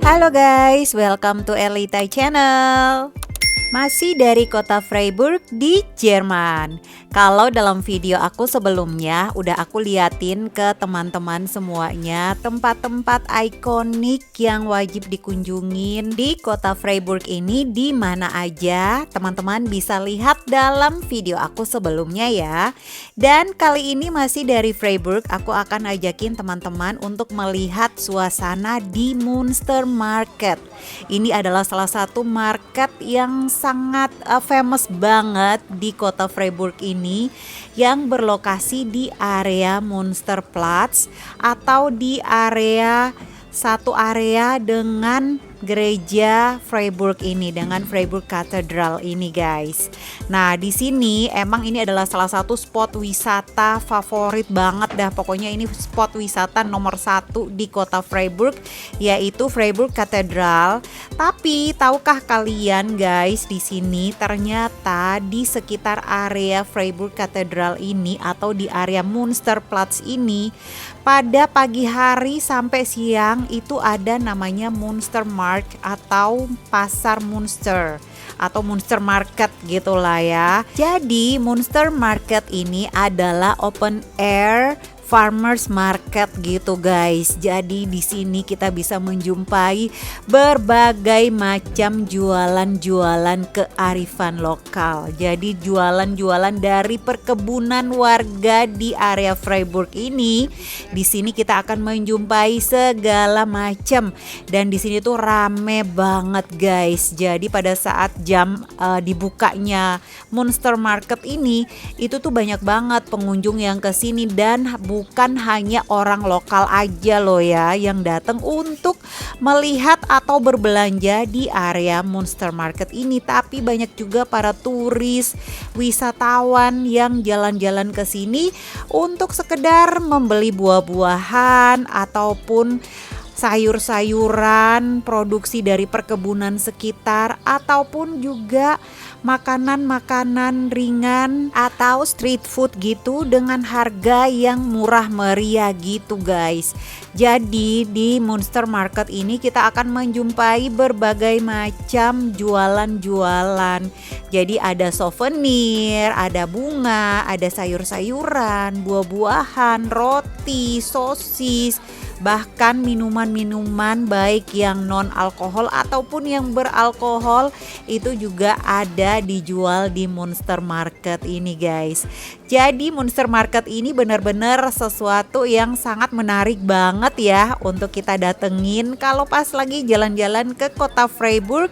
Halo guys, welcome to Elita Channel. Masih dari kota Freiburg di Jerman. Kalau dalam video aku sebelumnya udah aku liatin ke teman-teman semuanya tempat-tempat ikonik yang wajib dikunjungin di kota Freiburg ini di mana aja. Teman-teman bisa lihat dalam video aku sebelumnya ya. Dan kali ini masih dari Freiburg, aku akan ajakin teman-teman untuk melihat suasana di Münster Market. Ini adalah salah satu market yang sangat famous banget di kota Freiburg ini yang berlokasi di area Münsterplatz atau di satu area dengan gereja Freiburg ini, dengan Freiburg Cathedral ini guys. Nah di sini emang ini adalah salah satu spot wisata favorit banget dah. Pokoknya ini spot wisata nomor 1 di kota Freiburg, yaitu Freiburg Cathedral. Tapi tahukah kalian guys, di sini ternyata di sekitar area Freiburg Cathedral ini atau di area Münsterplatz ini pada pagi hari sampai siang itu ada namanya Münster Markt atau pasar Münster atau Münster Market gitulah ya. Jadi Münster Market ini adalah open air farmers market gitu guys. Jadi di sini kita bisa menjumpai berbagai macam jualan-jualan kearifan lokal. Jadi jualan-jualan dari perkebunan warga di area Freiburg ini. Di sini kita akan menjumpai segala macam dan di sini tuh rame banget guys. Jadi pada saat jam dibukanya Münster Market ini itu tuh banyak banget pengunjung yang kesini dan bukan hanya orang lokal aja loh ya yang datang untuk melihat atau berbelanja di area Münster Market ini, tapi banyak juga para turis, wisatawan yang jalan-jalan ke sini untuk sekedar membeli buah-buahan ataupun sayur-sayuran produksi dari perkebunan sekitar ataupun juga makanan-makanan ringan atau street food gitu dengan harga yang murah meriah gitu guys. Jadi di Münster Market ini kita akan menjumpai berbagai macam jualan-jualan. Jadi ada souvenir, ada bunga, ada sayur-sayuran, buah-buahan, roti, sosis, bahkan minuman-minuman baik yang non alkohol ataupun yang beralkohol itu juga ada dijual di Münster Market ini guys. Jadi Münster Market ini benar-benar sesuatu yang sangat menarik banget ya untuk kita datengin kalau pas lagi jalan-jalan ke kota Freiburg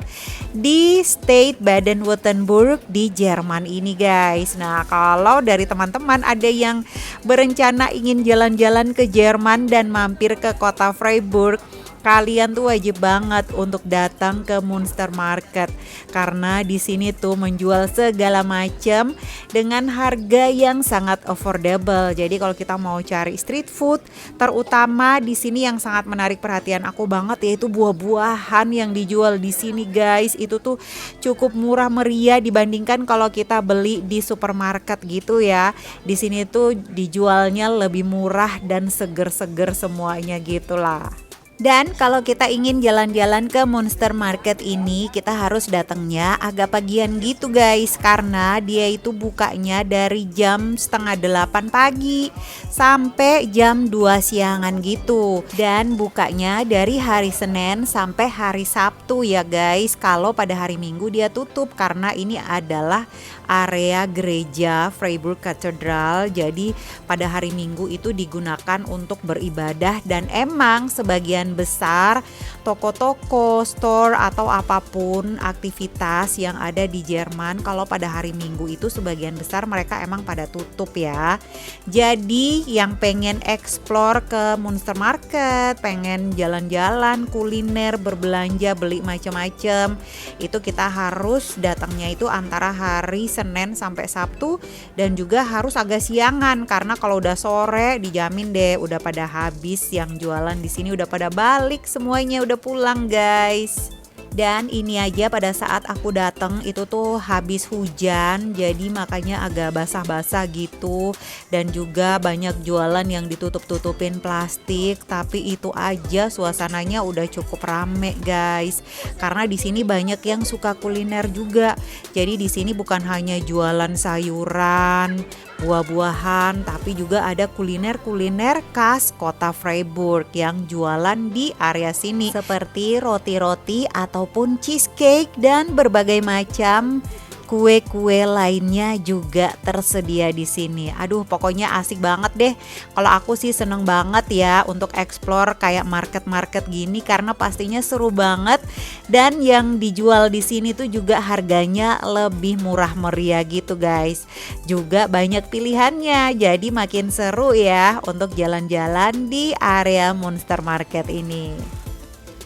di State Baden-Württemberg di Jerman ini guys. Nah kalau dari teman-teman ada yang berencana ingin jalan-jalan ke Jerman dan mampir ke kota Freiburg, kalian tuh wajib banget untuk datang ke Münster Market karena di sini tuh menjual segala macam dengan harga yang sangat affordable. Jadi kalau kita mau cari street food, terutama di sini yang sangat menarik perhatian aku banget yaitu buah-buahan yang dijual di sini guys. Itu tuh cukup murah meriah dibandingkan kalau kita beli di supermarket gitu ya. Di sini tuh dijualnya lebih murah dan seger-seger semuanya gitulah. Dan kalau kita ingin jalan-jalan ke Münster Market ini, kita harus datangnya agak pagian gitu guys, karena dia itu bukanya dari jam 7:30 pagi sampai jam 2 siangan gitu. Dan bukanya dari hari Senin sampai hari Sabtu ya guys. Kalau pada hari Minggu dia tutup karena ini adalah area gereja Freiburg Cathedral. Jadi pada hari Minggu itu digunakan untuk beribadah dan emang sebagian besar toko-toko, store atau apapun aktivitas yang ada di Jerman kalau pada hari Minggu itu sebagian besar mereka emang pada tutup ya. Jadi yang pengen explore ke Münster Market, pengen jalan-jalan, kuliner, berbelanja, beli macam-macam, itu kita harus datangnya itu antara hari Senin sampai Sabtu dan juga harus agak siangan karena kalau udah sore dijamin deh udah pada habis yang jualan di sini, udah pada balik semuanya, udah pulang guys. Dan ini aja pada saat aku datang itu tuh habis hujan, jadi makanya agak basah-basah gitu. Dan juga banyak jualan yang ditutup-tutupin plastik, tapi itu aja suasananya udah cukup rame guys. Karena di sini banyak yang suka kuliner juga. Jadi di sini bukan hanya jualan sayuran, buah-buahan, tapi juga ada kuliner-kuliner khas kota Freiburg yang jualan di area sini seperti roti-roti ataupun cheesecake dan berbagai macam kue-kue lainnya juga tersedia di sini. Aduh, pokoknya asik banget deh. Kalau aku sih seneng banget ya untuk explore kayak market-market gini karena pastinya seru banget dan yang dijual di sini tuh juga harganya lebih murah meriah gitu guys. Juga banyak pilihannya. Jadi makin seru ya untuk jalan-jalan di area Monster Market ini.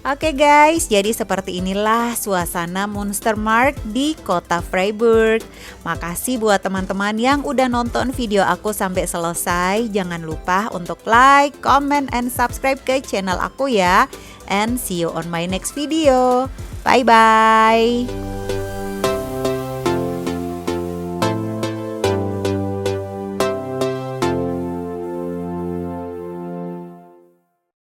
Oke guys, jadi seperti inilah suasana Monster Mart di kota Freiburg. Makasih buat teman-teman yang udah nonton video aku sampai selesai. Jangan lupa untuk like, comment, and subscribe ke channel aku ya. And see you on my next video. Bye-bye.